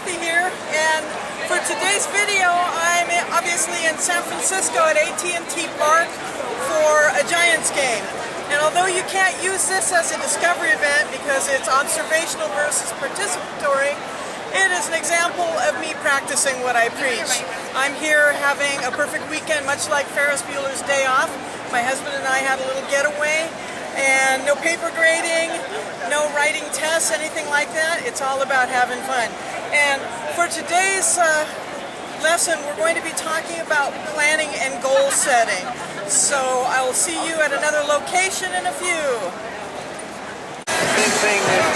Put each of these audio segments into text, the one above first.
Kathy here, and for today's video I'm obviously in San Francisco at AT&T Park for a Giants game. And although you can't use this as a discovery event because it's observational versus participatory, it is an example of me practicing what I preach. I'm here having a perfect weekend, much like Ferris Bueller's Day Off. My husband and I had a little getaway, and no paper grading, no writing tests, anything like that. It's all about having fun. And for today's lesson, we're going to be talking about planning and goal setting. So I will see you at another location in a few. Big thing that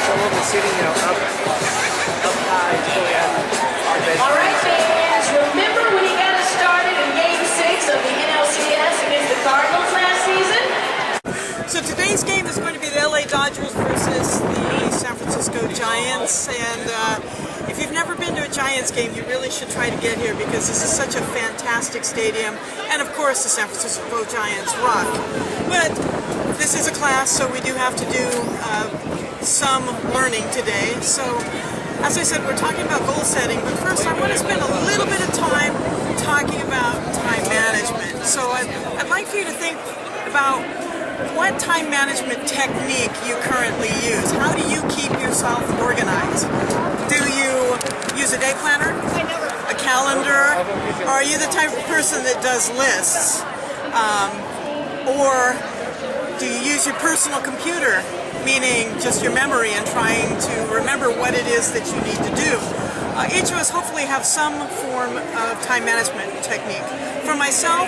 someone was sitting, up high until we had our best. All right, fans, remember when he got us started in Game 6 of the NLCS against the Cardinals last season? So today's game is going to be the LA Dodgers versus the San Francisco Giants, and if you've never been to a Giants game, you really should try to get here because this is such a fantastic stadium, and of course the San Francisco Giants rock. But this is a class, so we do have to do some learning today. So as I said, we're talking about goal setting, but first I want to spend a little bit of time talking about time management. So I'd like for you to think about what time management technique you currently use. How do you keep yourself organized? Do you use a day planner, a calendar, or are you the type of person that does lists? Or do you use your personal computer, meaning just your memory and trying to remember what it is that you need to do? Each of us hopefully have some form of time management technique. For myself,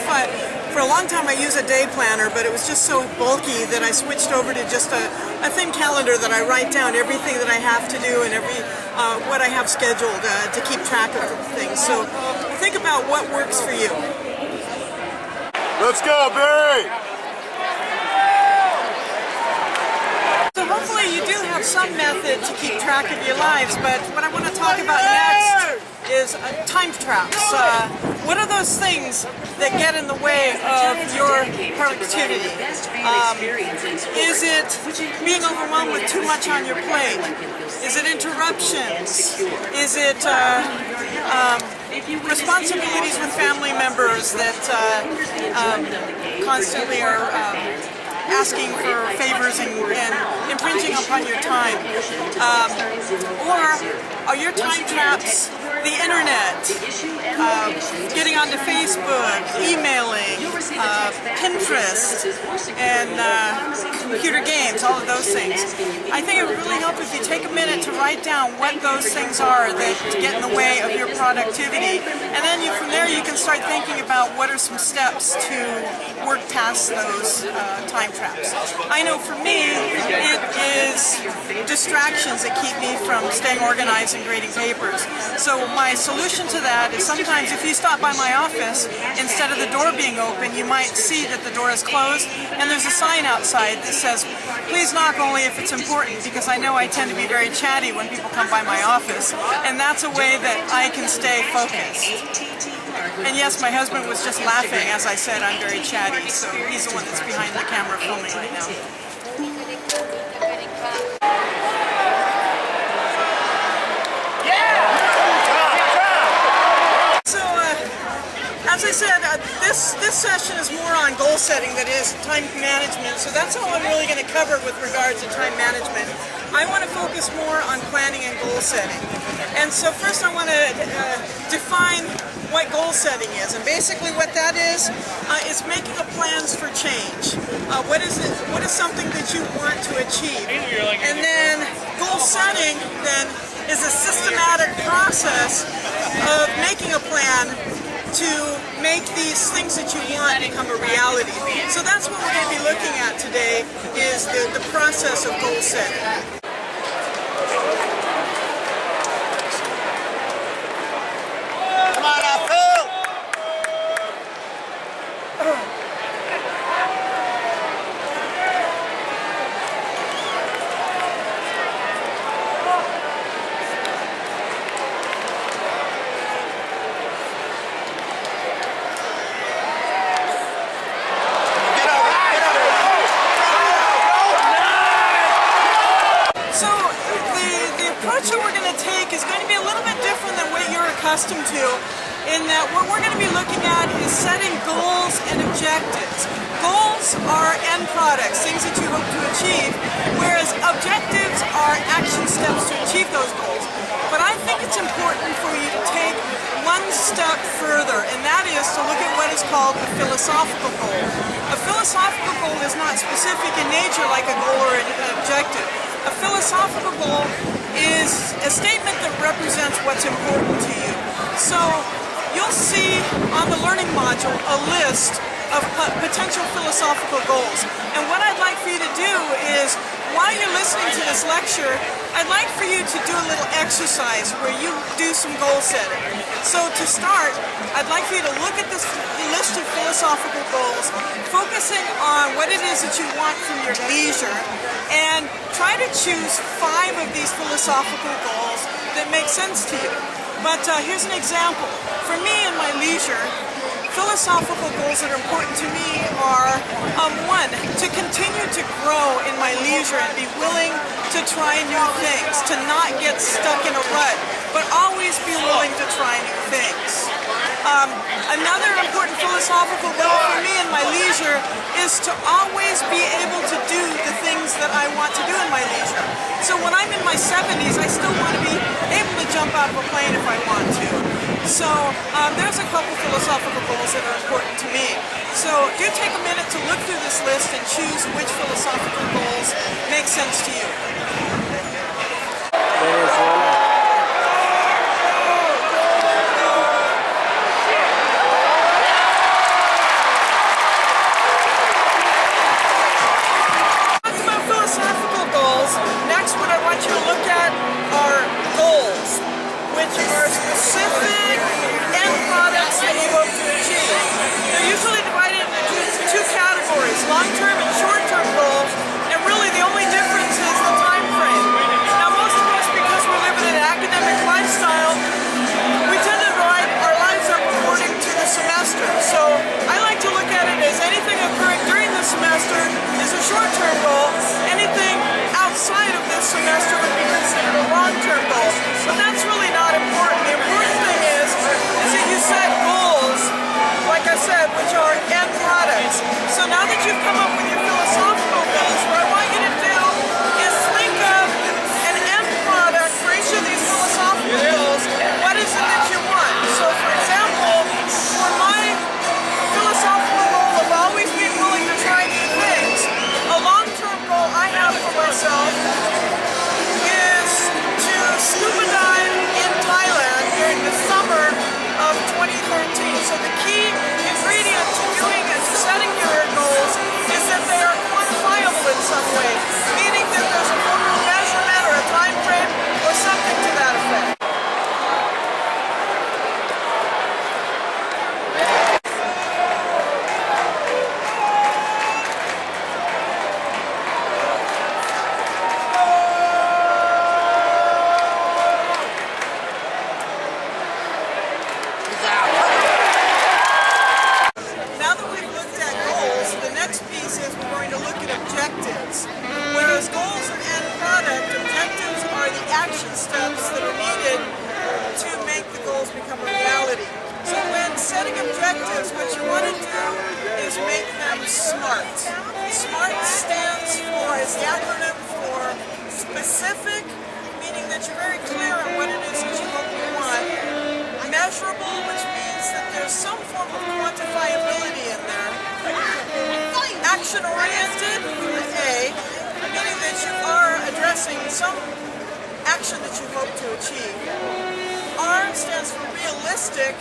for a long time I used a day planner, but it was just so bulky that I switched over to just a thin calendar that I write down everything that I have to do and what I have scheduled to keep track of things. So think about what works for you. Let's go, Barry! So hopefully you do have some method to keep track of your lives, but what I want to talk about next is time traps. What are those things that get in the way of your productivity? Is it being overwhelmed with too much on your plate? Is it interruptions? Is it responsibilities with family members that constantly are asking for favors and impinging upon your time? Or are your time traps the internet, getting onto Facebook, emailing, Pinterest, and computer games, all of those things? I think it would really help if you take a minute to write down what those things are that get in the way of your productivity, and then from there you can start thinking about what are some steps to work past those time traps. I know for me, it is distractions that keep me from staying organized and grading papers. So my solution to that is sometimes if you stop by my office, instead of the door being open, you might see that the door is closed and there's a sign outside that says, please knock only if it's important, because I know I tend to be very chatty when people come by my office, and that's a way that I can stay focused. And yes, my husband was just laughing as I said I'm very chatty, so he's the one that's behind the camera filming right now. As I said, this session is more on goal setting, that is time management, so that's all I'm really going to cover with regards to time management. I want to focus more on planning and goal setting. And so first I want to define what goal setting is, and basically what that is making a plans for change. What is something that you want to achieve? And then goal setting then is a systematic process of making a plan to make these things that you want become a reality. So that's what we're going to be looking at today, is the process of goal setting. Come on now, Phil! going to take is going to be a little bit different than what you're accustomed to, in that what we're going to be looking at is setting goals and objectives. Goals are end products, things that you hope to achieve, whereas objectives are action steps to achieve those goals. But I think it's important for you to take one step further, and that is to look at what is called a philosophical goal. A philosophical goal is not specific in nature like a goal or an objective. A philosophical goal is a statement that represents what's important to you. So you'll see on the learning module a list of potential philosophical goals. And what I'd like for you to do is, while you're listening to this lecture, I'd like for you to do a little exercise where you do some goal setting. So to start, I'd like for you to look at this list of philosophical goals, focusing on what it is that you want from your leisure, and try to choose 5 of these philosophical goals that make sense to you. But here's an example. For me in my leisure, philosophical goals that are important to me are, 1, to continue to grow in my leisure and be willing to try new things, to not get stuck in a rut, but always be willing to try new things. Another important philosophical goal for me in my leisure is to always be able to do the things that I want to do in my leisure. So when I'm in my 70s, I still want to be able to jump out of a plane if I want to. So there's a couple philosophical goals that are important to me. So do take a minute to look through this list and choose which philosophical goals make sense to you. What I want you to look at are goals, which are specific end products that you hope to achieve. They're usually divided into 2 categories, long-term and short-term goals, and really the only difference is the time frame. Now most of us, because we live in an academic lifestyle, we tend to divide our lives up according to the semester. So I like to look at it as anything occurring during the semester is a short-term goal, anything outside of this semester would be considered a long-term goal. But that's really not important. The important thing is that you set goals, like I said, which are end products. So now that you've come up with your philosophical goals, what I want you to do is think of an end product for each of these philosophical goals. What is it that you want? So for example, for my philosophical goal of always being willing to try new things, a long-term goal I have for myself is to scuba dive in Thailand during the summer of 2013. So the key ingredient to doing and to setting your goals is that they are quantifiable in some way, meaning that there's a form of measurement or a time frame or something to that effect. Whereas goals are end product, objectives are the action steps that are needed to make the goals become a reality. So when setting objectives, what you want to do is make them SMART. SMART stands for, is the acronym for specific, meaning that you're very clear on what it is that you hope you want. Measurable, which means that there's some form of quantifiability in there. Action-oriented, A, meaning that you are addressing some action that you hope to achieve. R stands for realistic,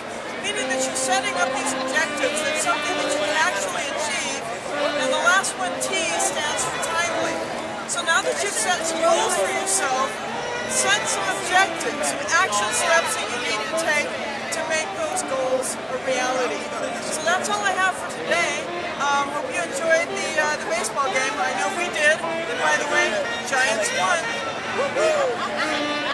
meaning that you're setting up these objectives as something that you can actually achieve. And the last one, T, stands for timely. So now that you've set some goals for yourself, set some objectives, some action steps that you need to take to make those goals a reality. So that's all I have for today. Hope you enjoyed the baseball game. I know we did. And by the way, Giants won. Woo-hoo.